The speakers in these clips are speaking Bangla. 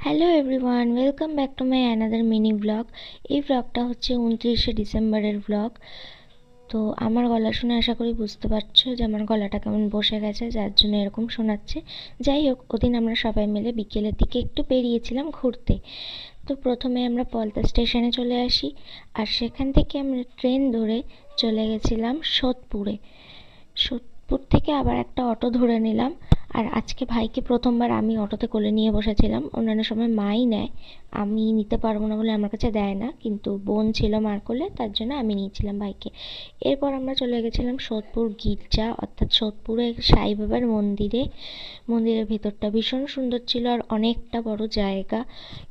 Hello everyone, welcome back to my another mini blog. এই ব্লগটা হচ্ছে 29শে ডিসেম্বরের ব্লগ। তো আমার গলা শুনে আশা করি বুঝতে পারছো যে আমার গলাটা কেমন বসে গেছে, যার জন্য এরকম শোনাচ্ছে। যাই হোক, ওদিন আমরা সবাই মিলে বিকেলের দিকে একটু বেরিয়েছিলাম ঘুরতে। তো প্রথমে আমরা পলতা স্টেশনে চলে আসি, আর সেখান থেকে আমরা ট্রেন ধরে চলে গেছিলাম সোদপুরে। সোদপুর থেকে আবার একটা অটো ধরে নিলাম। আর আজকে ভাইকে প্রথমবার আমি অটোতে কোলে নিয়ে বসেছিলাম, অন্যান্য সময় মাই নেয়। আমি নিতে পারবো না বলে আমার কাছে দেয় না, কিন্তু বোন ছিল মার কোলে, তার জন্য আমি নিয়েছিলাম ভাইকে। এরপর আমরা চলে গেছিলাম সোদপুর গির্জা, অর্থাৎ সোদপুরে সাই বাবার মন্দিরে। মন্দিরের ভেতরটা ভীষণ সুন্দর ছিল আর অনেকটা বড় জায়গা,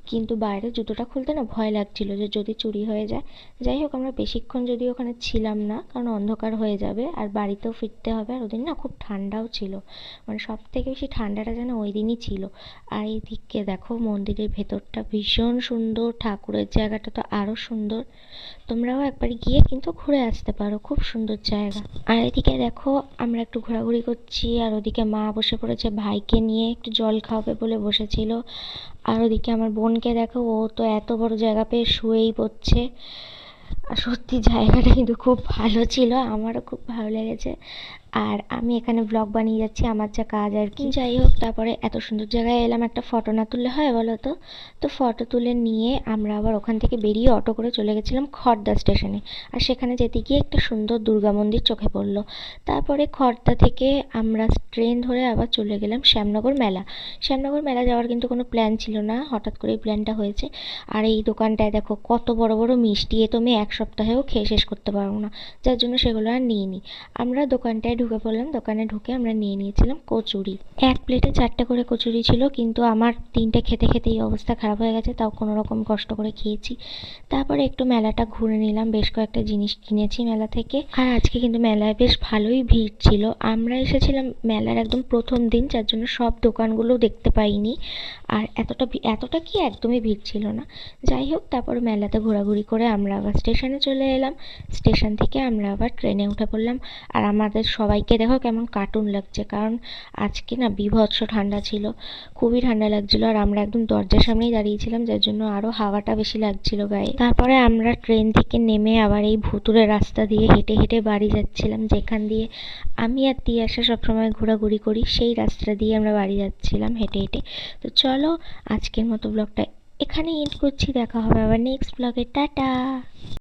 কিন্তু বাইরে জুতোটা খুলতে না ভয় লাগছিল যে যদি চুরি হয়ে যায়। যাই হোক, আমরা বেশিক্ষণ যদি ওখানে ছিলাম না, কারণ অন্ধকার হয়ে যাবে আর বাড়িতেও ফিরতে হবে। আর ওদিন না খুব ঠান্ডাও ছিল, মানে সব থেকে বেশি ঠান্ডাটা যেন ওই দিনই ছিল। আর এইদিকে দেখো মন্দিরের ভেতরটা ভীষণ সুন্দর, ঠাকুরের জায়গাটা তো আরও সুন্দর। তোমরাও একবার গিয়ে কিন্তু ঘুরে আসতে পারো, খুব সুন্দর জায়গা। আর এদিকে দেখো আমরা একটু ঘোরাঘুরি করছি, আর ওদিকে মা বসে পড়েছে ভাইকে নিয়ে, একটু জল খাওয়াবে বলে বসেছিল। আর ওদিকে আমার বোনকে দেখো, ও তো এত বড় জায়গা পেয়ে শুয়েই পড়ছে। আর সত্যি জায়গাটা কিন্তু খুব ভালো ছিল, আমারও খুব ভালো লেগেছে। আর আমি এখানে ব্লগ বানিয়ে যাচ্ছি, আমার যা কাজ আর কি। যাই হোক, তারপরে এত সুন্দর জায়গায় এলাম, একটা ফটো না তুললে হয় বলো তো? তো ফটো তুলে নিয়ে আমরা আবার ওখান থেকে বেরিয়ে অটো করে চলে গেছিলাম খড়দা স্টেশনে। আর সেখানে যেতে গিয়ে একটা সুন্দর দুর্গা মন্দির চোখে পড়লো। তারপরে খড়দা থেকে আমরা ট্রেন ধরে আবার চলে গেলাম শ্যামনগর মেলা। শ্যামনগর মেলা যাওয়ার কিন্তু কোনো প্ল্যান ছিল না, হঠাৎ করেই প্ল্যানটা হয়েছে। আর এই দোকানটায় দেখো কত বড় বড় মিষ্টি, এ তো আমি এক সপ্তাহেও খেয়ে শেষ করতে পারবো না, যার জন্য সেগুলো আর নিইনি। আমরা দোকানটায় ঢুকে পড়লাম, দোকানে ঢুকে আমরা নিয়ে নিয়েছিলাম কচুরি। এক প্লেটে 4টে করে কচুরি ছিল, কিন্তু আমার 3টে খেতে খেতেই অবস্থা খারাপ হয়ে গেছে, তাও কোনো রকম কষ্ট করে খেয়েছি। তারপরে একটু মেলাটা ঘুরে নিলাম, বেশ কয়েকটা জিনিস কিনেছি মেলা থেকে। আর আজকে কিন্তু মেলায় বেশ ভালোই ভিড় ছিল। আমরা এসেছিলাম মেলার একদম প্রথম দিন, যার জন্য সব দোকানগুলো দেখতে পাইনি। আর এতটা কি একদমই ভিড় ছিল না। যাই হোক, তারপর মেলাতে ঘোরাঘুরি করে আমরা আবার স্টেশনে চলে এলাম। স্টেশন থেকে আমরা আবার ট্রেনে উঠে পড়লাম। আর আমাদের সবাইকে দেখো কেমন কার্টুন লাগছে, কারণ আজকে না বীভৎস ঠান্ডা ছিল, খুবই ঠান্ডা লাগছিল। আর আমরা একদম দরজার সামনেই দাঁড়িয়েছিলাম, যার জন্য আরও হাওয়াটা বেশি লাগছিল গায়ে। তারপরে আমরা ট্রেন থেকে নেমে আবার এই ভুতুড়ে রাস্তা দিয়ে হেঁটে হেঁটে বাড়ি যাচ্ছিলাম, যেখান দিয়ে আমি আর তিয়াশা সবসময় ঘোরাঘুরি করি, সেই রাস্তা দিয়ে আমরা বাড়ি যাচ্ছিলাম হেঁটে হেঁটে। তো চলো, আজকের মতো ব্লগটা এখানেই এন্ড করছি, দেখা হবে আবার নেক্সট ব্লগে। টাটা।